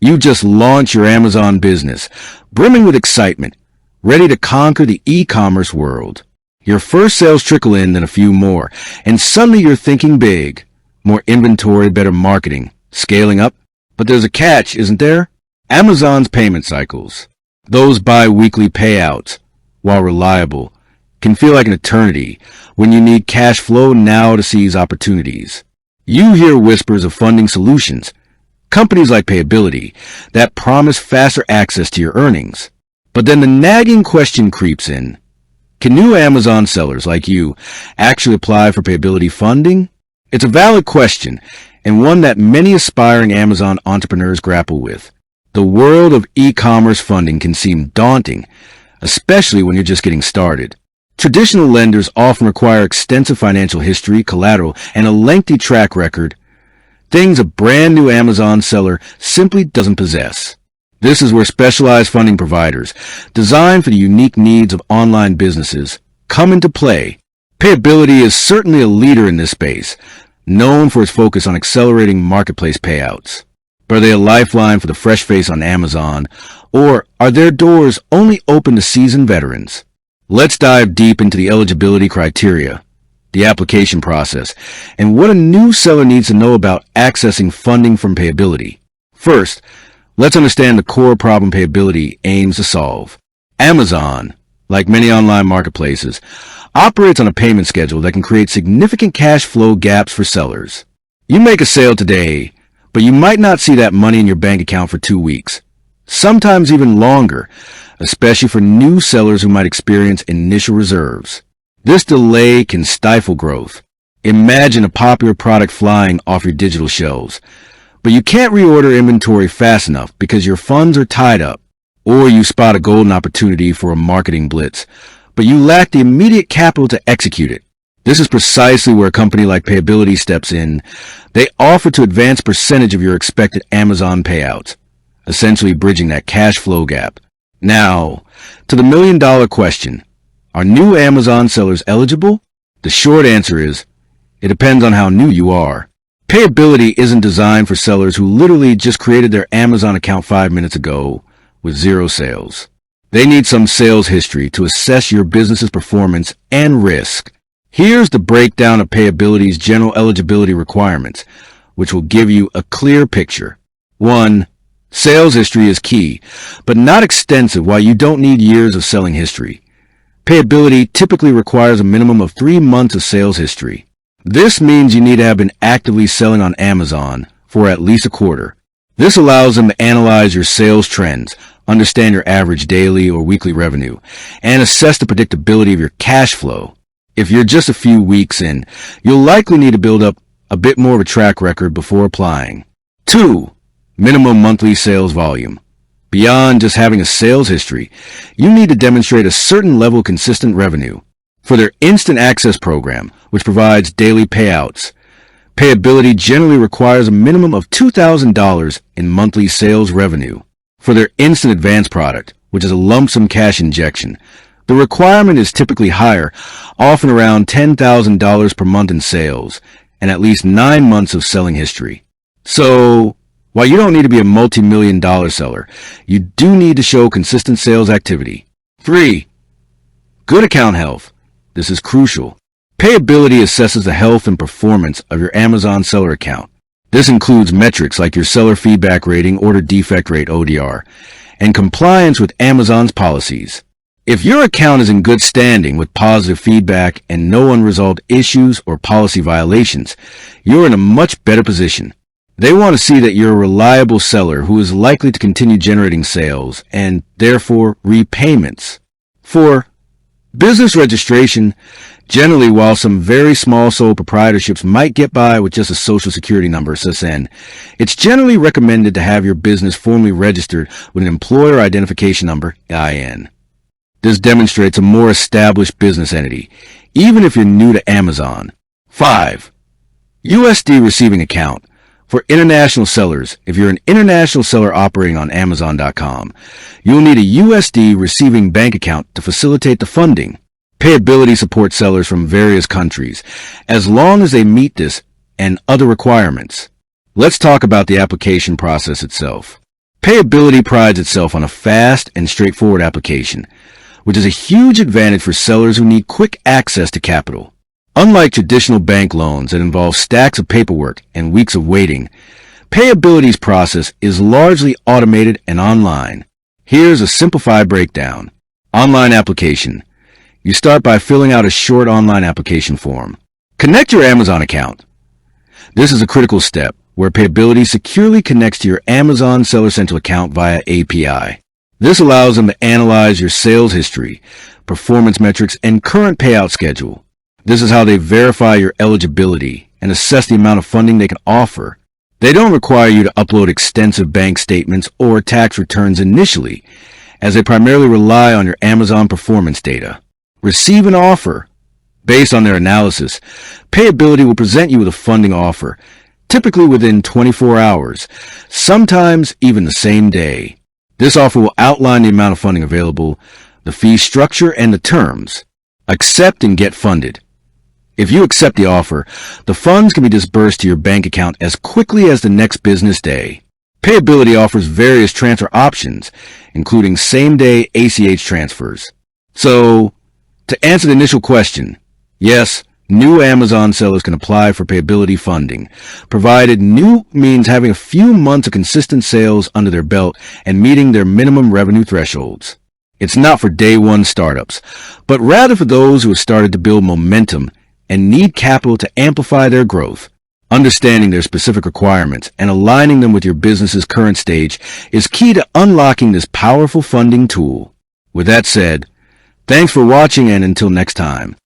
You just launched your Amazon business, brimming with excitement, ready to conquer the e-commerce world. Your first sales trickle in, then a few more, and suddenly you're thinking big. More inventory, better marketing, scaling up. But there's a catch, isn't there? Amazon's payment cycles. Those bi-weekly payouts, while reliable, can feel like an eternity when you need cash flow now to seize opportunities. You hear whispers of funding solutions, companies like Payability, that promise faster access to your earnings. But then the nagging question creeps in. Can new Amazon sellers like you actually apply for Payability funding? It's a valid question, and one that many aspiring Amazon entrepreneurs grapple with. The world of e-commerce funding can seem daunting, especially when you're just getting started. Traditional lenders often require extensive financial history, collateral, and a lengthy track record, things a brand new Amazon seller simply doesn't possess. This is where specialized funding providers, designed for the unique needs of online businesses, come into play. Payability is certainly a leader in this space, known for its focus on accelerating marketplace payouts. But are they a lifeline for the fresh face on Amazon, or are their doors only open to seasoned veterans? Let's dive deep into the eligibility criteria, the application process, and what a new seller needs to know about accessing funding from Payability. First, let's understand the core problem Payability aims to solve. Amazon, like many online marketplaces, operates on a payment schedule that can create significant cash flow gaps for sellers. You make a sale today, but you might not see that money in your bank account for 2 weeks, sometimes even longer, especially for new sellers who might experience initial reserves. This delay can stifle growth. Imagine a popular product flying off your digital shelves, but you can't reorder inventory fast enough because your funds are tied up. Or you spot a golden opportunity for a marketing blitz, but you lack the immediate capital to execute it. This is precisely where a company like Payability steps in. They offer to advance percentage of your expected Amazon payouts, essentially bridging that cash flow gap. Now, to the million-dollar question, are new Amazon sellers eligible? The short answer is, it depends on how new you are. Payability isn't designed for sellers who literally just created their Amazon account 5 minutes ago with 0 sales. They need some sales history to assess your business's performance and risk. Here's the breakdown of Payability's general eligibility requirements, which will give you a clear picture. 1. Sales history is key, but not extensive while you don't need years of selling history. Payability typically requires a minimum of 3 months of sales history. This means you need to have been actively selling on Amazon for at least a quarter. This allows them to analyze your sales trends, understand your average daily or weekly revenue, and assess the predictability of your cash flow. If you're just a few weeks in, you'll likely need to build up a bit more of a track record before applying. 2. Minimum monthly sales volume. Beyond just having a sales history, you need to demonstrate a certain level of consistent revenue. For their instant access program, which provides daily payouts, Payability generally requires a minimum of $2,000 in monthly sales revenue. For their instant advance product, which is a lump sum cash injection, the requirement is typically higher, often around $10,000 per month in sales, and at least 9 months of selling history. So, while you don't need to be a multi-million-dollar seller, you do need to show consistent sales activity. 3. Good account health. This is crucial. Payability assesses the health and performance of your Amazon seller account. This includes metrics like your seller feedback rating, order defect rate (ODR), and compliance with Amazon's policies. If your account is in good standing with positive feedback and no unresolved issues or policy violations, you're in a much better position. They want to see that you're a reliable seller who is likely to continue generating sales and, therefore, repayments. 4. Business registration. Generally, while some very small sole proprietorships might get by with just a social security number, SSN, it's generally recommended to have your business formally registered with an employer identification number, EIN. This demonstrates a more established business entity, even if you're new to Amazon. 5. USD receiving account. For international sellers, if you're an international seller operating on Amazon.com, you'll need a USD receiving bank account to facilitate the funding. Payability supports sellers from various countries, as long as they meet this and other requirements. Let's talk about the application process itself. Payability prides itself on a fast and straightforward application, which is a huge advantage for sellers who need quick access to capital. Unlike traditional bank loans that involve stacks of paperwork and weeks of waiting, Payability's process is largely automated and online. Here's a simplified breakdown. Online application. You start by filling out a short online application form. Connect your Amazon account. This is a critical step where Payability securely connects to your Amazon Seller Central account via API. This allows them to analyze your sales history, performance metrics, and current payout schedule. This is how they verify your eligibility and assess the amount of funding they can offer. They don't require you to upload extensive bank statements or tax returns initially, as they primarily rely on your Amazon performance data. Receive an offer. Based on their analysis, Payability will present you with a funding offer, typically within 24 hours, sometimes even the same day. This offer will outline the amount of funding available, the fee structure, and the terms. Accept and get funded. If you accept the offer, the funds can be disbursed to your bank account as quickly as the next business day. Payability offers various transfer options, including same-day ACH transfers. So, to answer the initial question, yes, new Amazon sellers can apply for Payability funding, provided new means having a few months of consistent sales under their belt and meeting their minimum revenue thresholds. It's not for day one startups, but rather for those who have started to build momentum and need capital to amplify their growth. Understanding their specific requirements and aligning them with your business's current stage is key to unlocking this powerful funding tool. With that said, thanks for watching, and until next time.